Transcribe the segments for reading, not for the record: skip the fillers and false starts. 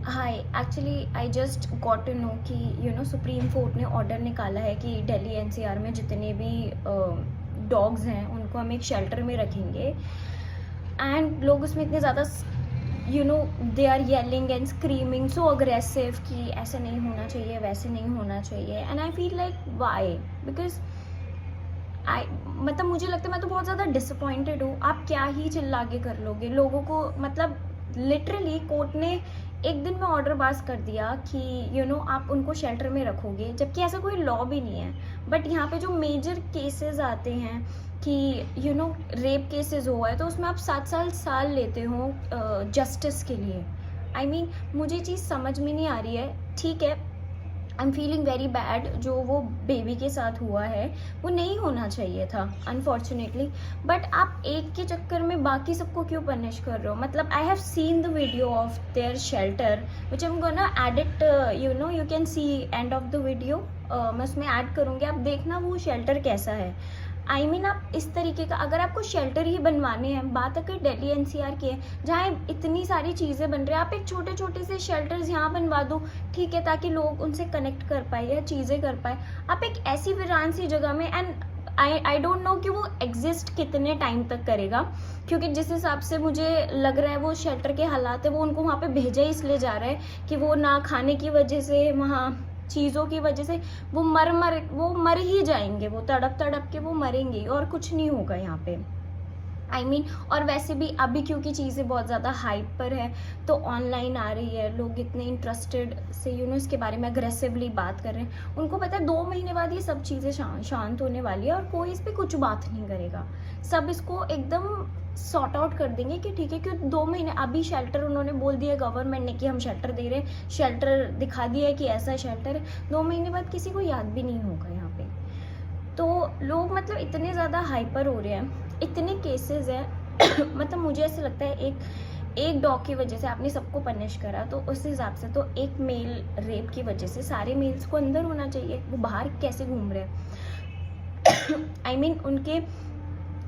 Hi, actually I just got to know कि supreme court ने order निकाला है कि दिल्ली एनसीआर में जितने भी डॉग्स हैं उनको हम एक शेल्टर में रखेंगे। एंड लोग उसमें इतने ज़्यादा they are yelling and screaming so aggressive कि ऐसा नहीं होना चाहिए, वैसे नहीं होना चाहिए। And I feel like why, because मतलब मुझे लगता है मैं तो बहुत ज़्यादा डिसअपॉइंटेड हूँ। आप क्या ही चिल्ला के कर लोगे लोगों को, मतलब लिटरली कोर्ट ने एक दिन में ऑर्डर पास कर दिया कि आप उनको शेल्टर में रखोगे, जबकि ऐसा कोई लॉ भी नहीं है। बट यहाँ पे जो मेजर केसेस आते हैं कि रेप केसेस हुआ है तो उसमें आप 7 साल लेते हो जस्टिस के लिए। आई मीन मुझे चीज़ समझ में नहीं आ रही है। ठीक है, I am feeling very bad, जो वो बेबी के साथ हुआ है वो नहीं होना चाहिए था अनफॉर्चुनेटली। बट आप एक के चक्कर में बाकी सबको क्यों पनिश कर रहे हो? मतलब I have seen the video of their shelter which I am gonna add it, you can see end of the video. मैं उसमें ऐड करूँगी, आप देखना वो शेल्टर कैसा है। आई मीन आप इस तरीके का, अगर आपको शेल्टर ही बनवाने हैं, बात अगर दिल्ली एनसीआर की है जहाँ इतनी सारी चीज़ें बन रही हैं, आप एक छोटे छोटे से शेल्टर्स यहाँ बनवा दो, ठीक है, ताकि लोग उनसे कनेक्ट कर पाए या चीज़ें कर पाए। आप एक ऐसी वीरान सी जगह में, एंड आई डोंट नो कि वो एग्जिस्ट कितने टाइम तक करेगा, क्योंकि जिस हिसाब से मुझे लग रहा है वो शेल्टर के हालात है, वो उनको वहाँ पे भेजा ही इसलिए जा रहा है कि वो ना खाने की वजह से, वहाँ चीज़ों की वजह से वो मर ही जाएंगे, वो तड़प तड़प के वो मरेंगे और कुछ नहीं होगा यहाँ पे। आई मीन और वैसे भी अभी क्योंकि चीज़ें बहुत ज़्यादा हाइप पर है तो ऑनलाइन आ रही है, लोग इतने इंटरेस्टेड से इसके बारे में अग्रेसिवली बात कर रहे हैं। उनको पता है 2 महीने बाद ये सब चीज़ें शांत होने वाली है और कोई इस पर कुछ बात नहीं करेगा। सब इसको एकदम सॉर्ट आउट कर देंगे कि ठीक है, क्योंकि 2 महीने अभी शेल्टर उन्होंने बोल दिया गवर्नमेंट ने कि हम शेल्टर दे रहे हैं, शेल्टर दिखा दिया है कि ऐसा शेल्टर है। 2 महीने बाद किसी को याद भी नहीं होगा यहाँ पे। तो लोग मतलब इतने ज़्यादा हाइपर हो रहे हैं, इतने केसेस हैं मतलब मुझे ऐसे लगता है एक डॉग की वजह से आपने सबको पनिश करा, तो उस हिसाब से तो एक मेल रेप की वजह से सारे मेल्स को अंदर होना चाहिए। वो बाहर कैसे घूम रहे हैं? आई मीन उनके,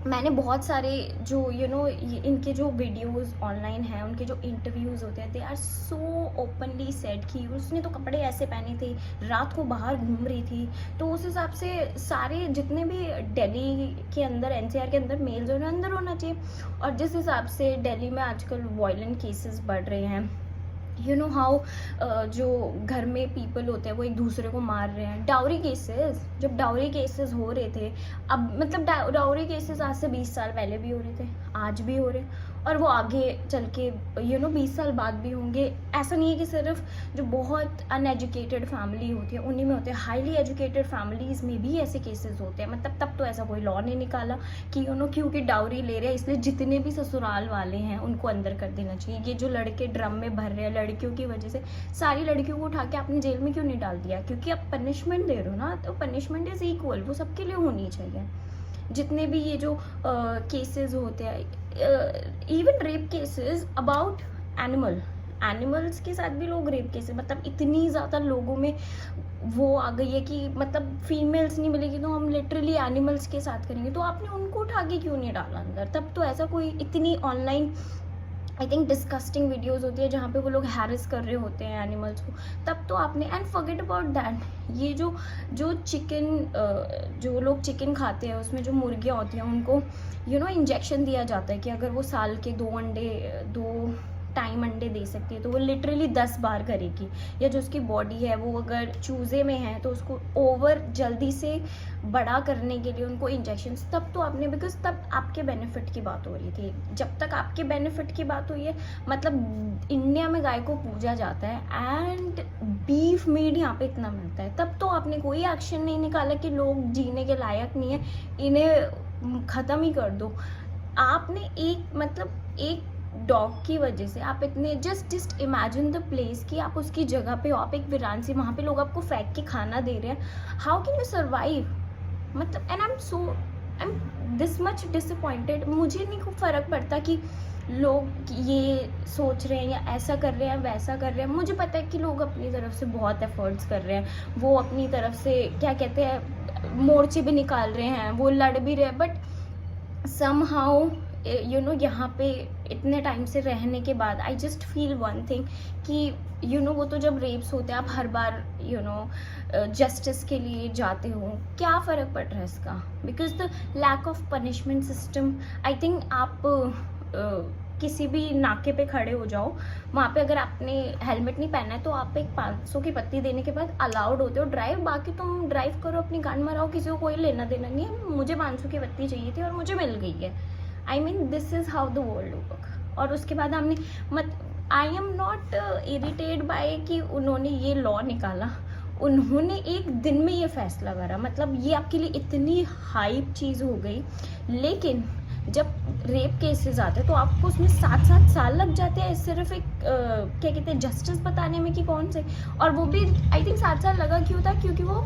मैंने बहुत सारे जो इनके जो वीडियोस ऑनलाइन हैं, उनके जो इंटरव्यूज़ होते हैं, they are so openly said कि उसने तो कपड़े ऐसे पहने थे, रात को बाहर घूम रही थी। तो उस हिसाब से सारे जितने भी दिल्ली के अंदर एनसीआर के अंदर मेल्स उन्हें अंदर होना चाहिए। और जिस हिसाब से दिल्ली में आजकल वायलेंट केसेस बढ़ रहे हैं, हाउ जो घर में पीपल होते हैं वो एक दूसरे को मार रहे हैं। डाउरी केसेस, जब डाउरी केसेस हो रहे थे, अब मतलब डाउरी केसेस आज से 20 साल पहले भी हो रहे थे, आज भी हो रहे हैं और वो आगे चल के 20 साल बाद भी होंगे। ऐसा नहीं है कि सिर्फ जो बहुत अनएजुकेटेड फैमिली होती है उन्हीं में होते हैं, हाईली एजुकेटेड फैमिलीज़ में भी ऐसे केसेस होते हैं। मतलब तब तो ऐसा कोई लॉ नहीं निकाला कि क्योंकि डाउरी ले रहे हैं इसलिए जितने भी ससुराल वाले हैं उनको अंदर कर देना चाहिए। ये जो लड़के ड्रम में भर रहे हैं लड़कियों की वजह से, सारी लड़कियों को उठा के आपने जेल में क्यों नहीं डाल दिया? क्योंकि आप पनिशमेंट दे रहे हो ना, तो पनिशमेंट इज़ इक्वल, वो सबके लिए होनी चाहिए। जितने भी ये जो केसेस होते हैं, even rape cases about animals के साथ भी लोग रेप केसेस, मतलब इतनी ज़्यादा लोगों में वो आ गई है कि मतलब फीमेल्स नहीं मिलेगी तो हम लिटरली एनिमल्स के साथ करेंगे। तो आपने उनको उठा के क्यों नहीं डाला अंदर? तब तो ऐसा कोई इतनी online I think disgusting videos होती है जहाँ पे वो लोग हैरेस कर रहे होते हैं एनिमल्स को, तब तो आपने। एंड फॉरगेट अबाउट दैट, ये जो चिकन, जो लोग चिकन खाते हैं उसमें जो मुर्गियाँ होती हैं उनको इंजेक्शन दिया जाता है कि अगर वो साल के 2 टाइम अंडे दे सकती है तो वो लिटरली 10 बार करेगी। या जो उसकी बॉडी है वो अगर चूज़े में है तो उसको ओवर जल्दी से बड़ा करने के लिए उनको इंजेक्शंस, तब तो आपने, बिकॉज तब आपके बेनिफिट की बात हो रही थी। जब तक आपके बेनिफिट की बात हुई है, मतलब इंडिया में गाय को पूजा जाता है एंड बीफ मीट यहाँ पे इतना मिलता है, तब तो आपने कोई एक्शन नहीं निकाला कि लोग जीने के लायक नहीं है, इन्हें ख़त्म ही कर दो। आपने एक डॉग की वजह से आप इतने, जस्ट इमेजिन द प्लेस कि आप उसकी जगह पे हो, आप एक वीरान सी, वहाँ पे लोग आपको फेंक के खाना दे रहे हैं। How can you survive? मतलब and I am this much disappointed. मुझे नहीं खूब फ़र्क पड़ता कि लोग ये सोच रहे हैं या ऐसा कर रहे हैं वैसा कर रहे हैं। मुझे पता है कि लोग अपनी तरफ से बहुत एफर्ट्स कर रहे हैं, वो अपनी तरफ से क्या कहते हैं मोर्चे भी निकाल रहे हैं, वो लड़ भी रहे हैं, बट समहाउ यहाँ पे इतने टाइम से रहने के बाद I just feel one thing कि वो तो जब रेप्स होते हैं आप हर बार जस्टिस के लिए जाते हो, क्या फ़र्क पड़ रहा है इसका? Because the lack of punishment system, I think आप किसी भी नाके पे खड़े हो जाओ, वहाँ पे अगर आपने हेलमेट नहीं पहना है तो आप एक 500 की पत्ती देने के बाद अलाउड होते हो ड्राइव, बाकी तुम ड्राइव करो, अपनी गान मराओ, किसी को कोई लेना देना नहीं है। मुझे 500 की पत्ती चाहिए थी और मुझे मिल गई है। I mean this is how the world work. और उसके बाद हमने I am not irritate by कि उन्होंने ये लॉ निकाला, उन्होंने एक दिन में ये फैसला करा, मतलब ये आपके लिए इतनी हाइप चीज़ हो गई। लेकिन जब रेप केसेस आते हैं तो आपको उसमें 7-7 साल लग जाते हैं सिर्फ एक क्या कहते हैं जस्टिस बताने में कि कौन से, और वो भी आई थिंक 7 साल लगा क्यों था, क्योंकि वो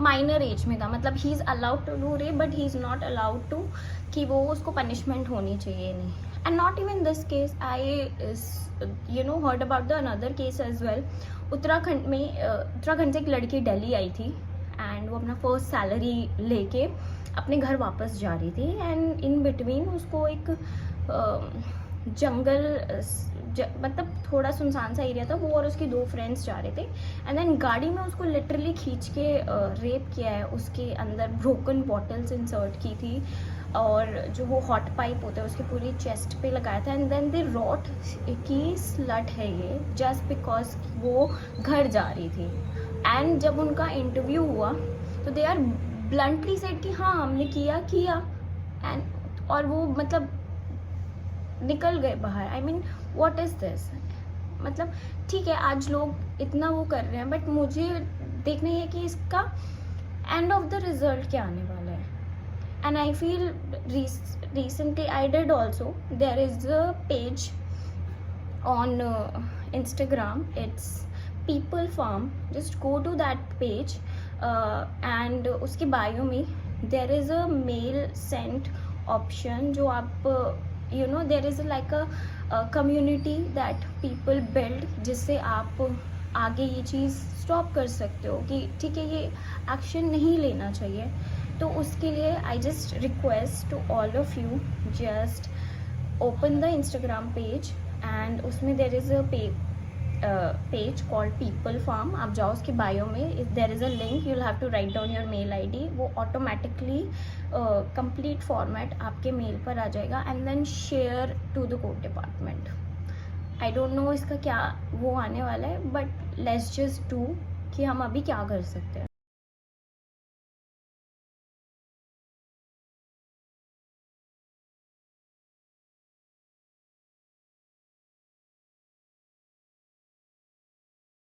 माइनर एज में था, मतलब he is allowed to do rape but he is not allowed to कि वो उसको पनिशमेंट होनी चाहिए नहीं। And not even this case, I heard about the another case as well. Uttarakhand से एक लड़की दिल्ली आई थी एंड वो अपना फर्स्ट सैलरी लेके अपने घर वापस जा रही थी एंड इन बिटवीन उसको एक मतलब थोड़ा सुनसान सा एरिया था, वो और उसकी 2 फ्रेंड्स जा रहे थे एंड देन गाड़ी में उसको लिटरली खींच के रेप किया है। उसके अंदर ब्रोकन बॉटल्स इंसर्ट की थी और जो वो हॉट पाइप होता है उसके पूरी चेस्ट पे लगाया था एंड देन दे रॉट की स्लट है ये जस्ट बिकॉज वो घर जा रही थी। एंड जब उनका इंटरव्यू हुआ तो दे आर ब्लंटली सेड कि हाँ हमने किया एंड और वो मतलब निकल गए बाहर। I mean what is this? मतलब ठीक है आज लोग इतना वो कर रहे हैं बट मुझे देखना है कि इसका एंड ऑफ द रिजल्ट क्या आने वाला है। And I feel recently I did also, there is a page on Instagram, it's People Farm, just go to that page and उसके बायो में there is a mail sent option जो आप there is like a community that people build जिससे आप आगे ये चीज़ stop कर सकते हो कि ठीक है ये एक्शन नहीं लेना चाहिए। तो उसके लिए I just request to all of you just open the Instagram page and उसमें there is a page called people farm. आप जाओ उसके बायो में there is a link, you will have to write down your mail ID, वो automatically complete format आपके mail पर आ जाएगा and then share to the court department. I don't know इसका क्या वो आने वाला है बट लेट्स जस्ट डू कि हम अभी क्या कर सकते हैं।